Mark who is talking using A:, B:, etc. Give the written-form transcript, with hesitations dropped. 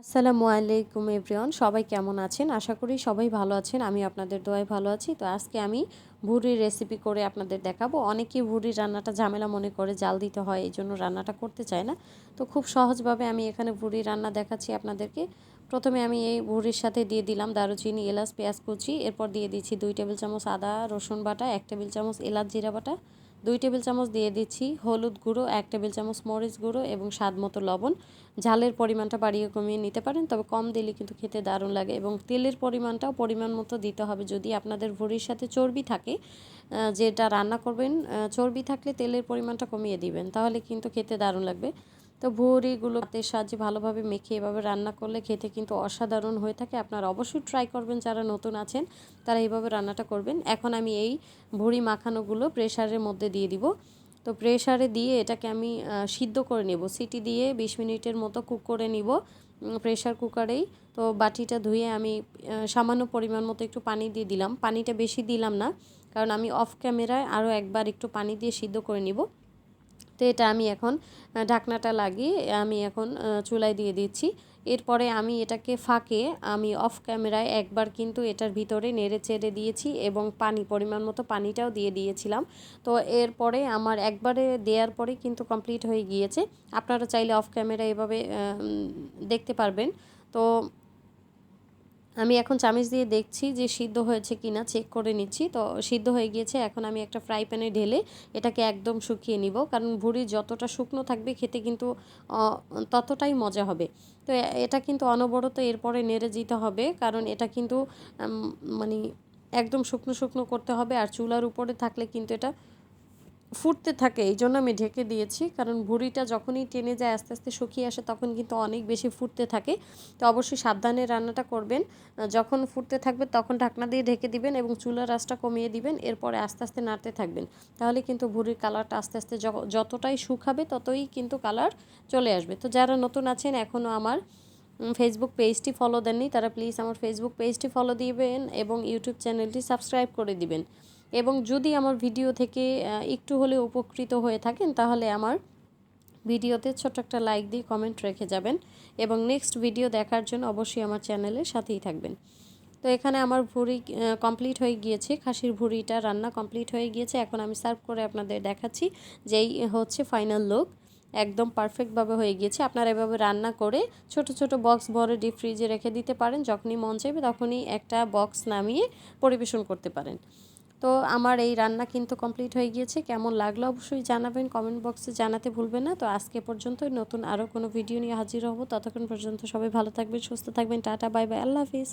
A: আসসালামু আলাইকুম এভরিওয়ান, সবাই কেমন আছেন? আশা করি সবাই ভালো আছেন। আমি আপনাদের দোয়ায় ভালো আছি। তো আজকে আমি ভুড়ির রেসিপি করে আপনাদের দেখাবো। অনেকেই ভুড়ির রান্নাটা ঝামেলা মনে করে, জাল দিতে হয়, এই জন্য রান্নাটা করতে চায় না। তো খুব সহজভাবে আমি এখানে ভুড়ির রান্না দেখাচ্ছি আপনাদেরকে। প্রথমে আমি এই ভুড়ির সাথে দিয়ে দিলাম দারুচিনি, এলাচ, পেঁয়াজ কুচি। এরপর দিয়ে দিচ্ছি 2 টেবিল চামচ আদা রসুন বাটা, 1 টেবিল চামচ এলাচ জিরা বাটা, 2 টেবিল চামচ দিয়ে দিচ্ছি হলুদ গুঁড়ো, 1 টেবিল চামচ মরিচ গুঁড়ো এবং স্বাদ মতো লবণ। ঝালের পরিমাণটা বাড়িয়ে কমিয়ে নিতে পারেন, তবে কম দিলে কিন্তু খেতে দারুণ লাগে। এবং তেলের পরিমাণটাও পরিমাণ মতো দিতে হবে। যদি আপনাদের ভুঁড়ির সাথে চর্বি থাকে, যেটা রান্না করবেন, চর্বি থাকলে তেলের পরিমাণটা কমিয়ে দিবেন, তাহলে কিন্তু খেতে দারুণ লাগবে। তো ভুঁড়িগুলো হাতের সাহায্যে ভালোভাবে মেখে এভাবে রান্না করলে খেতে কিন্তু অসাধারণ হয়ে থাকে। আপনারা অবশ্যই ট্রাই করবেন, যারা নতুন আছেন তারা এইভাবে রান্নাটা করবেন। এখন আমি এই ভুঁড়ি মাখানোগুলো প্রেসারের মধ্যে দিয়ে দিব। তো প্রেসারে দিয়ে এটাকে আমি সিদ্ধ করে নেব, সিটি দিয়ে 20 মিনিটের মতো কুক করে নিব প্রেসার কুকারেই। তো বাটিটা ধুয়ে আমি সামান্য পরিমাণ মতো একটু পানি দিয়ে দিলাম। পানিটা বেশি দিলাম না, কারণ আমি অফ ক্যামেরায় আরও একবার একটু পানি দিয়ে সিদ্ধ করে নিব। তো এটা আমি এখন ঢাকনাটা লাগিয়ে আমি এখন চুলায় দিয়ে দিচ্ছি। এরপরে আমি এটাকে ফাঁকে আমি অফ ক্যামেরায় একবার কিন্তু এটার ভিতরে নেড়ে চেড়ে দিয়েছি এবং পরিমাণ মতো পানিটাও দিয়ে দিয়েছিলাম। তো এরপরে আমার একবারে দেওয়ার পরে কিন্তু কমপ্লিট হয়ে গিয়েছে। আপনারা চাইলে অফ ক্যামেরা এভাবে দেখতে পারবেন। তো আমি এখন চামচ দিয়ে দেখছি যে সিদ্ধ হয়েছে কিনা, চেক করে নিচ্ছি। তো সিদ্ধ হয়ে গিয়েছে। এখন আমি একটা ফ্রাই প্যানে ঢেলে এটাকে একদম শুকিয়ে নিব, কারণ ভুঁড়ি যতটা শুকনো থাকবে খেতে কিন্তু ততটাই মজা হবে। তো এটা কিন্তু অনবরত এরপরে নেড়ে দিতে হবে, কারণ এটা কিন্তু মানে একদম শুকনো শুকনো করতে হবে। আর চুলার উপরে থাকলে কিন্তু এটা ফুটতে থাকে, এই জন্য আমি ঢেকে দিয়েছি। কারণ ভুঁড়িটা যখনই টেনে যায় আস্তে আস্তে শুকিয়ে আসে, তখন কিন্তু অনেক বেশি ফুটতে থাকে। তো অবশ্যই সাবধানে রান্নাটা করবেন। যখন ফুটতে থাকবে তখন ঢাকনা দিয়ে ঢেকে দিবেন এবং চুলার আঁচটা কমিয়ে দিবেন। এরপরে আস্তে আস্তে নাড়তে থাকবেন, তাহলে কিন্তু ভুঁড়ির কালারটা আস্তে আস্তে যতটাই শুকাবে ততই কিন্তু কালার চলে আসবে। তো যারা নতুন আছেন, এখনও আমার ফেসবুক পেজটি ফলো দেননি, তারা প্লিজ আমার ফেসবুক পেজটি ফলো দিবেন এবং ইউটিউব চ্যানেলটি সাবস্ক্রাইব করে দিবেন। এবং যদি আমার ভিডিও থেকে একটু হলেও উপকৃত হয়ে থাকেন, তাহলে আমার ভিডিওতে ছোট্ট একটা লাইক দিয়ে কমেন্ট রেখে যাবেন এবং নেক্সট ভিডিও দেখার জন্য অবশ্যই আমার চ্যানেলের সাথেই থাকবেন। তো এখানে আমার ভুঁড়ি কমপ্লিট হয়ে গিয়েছে, খাসির ভুঁড়িটা রান্না কমপ্লিট হয়ে গিয়েছে। এখন আমি সার্ভ করে আপনাদের দেখাচ্ছি যেই হচ্ছে ফাইনাল লুক। একদম পারফেক্টভাবে হয়ে গিয়েছে। আপনারা এভাবে রান্না করে ছোট ছোট বক্স ভরে ডিপ ফ্রিজে রেখে দিতে পারেন। যখনই মন চাইবে তখনই একটা বক্স নামিয়ে পরিবেশন করতে পারেন। তো আমার এই রান্না কিন্তু কমপ্লিট হয়ে গিয়েছে। কেমন লাগলো অবশ্যই জানাবেন, কমেন্ট বক্সে জানাতে ভুলবেন না। তো আজকে পর্যন্ত, নতুন আরও কোনো ভিডিও নিয়ে হাজির হব। ততক্ষণ পর্যন্ত সবাই ভালো থাকবেন, সুস্থ থাকবেন। টাটা, বাই বাই, আল্লাহ হাফিজ।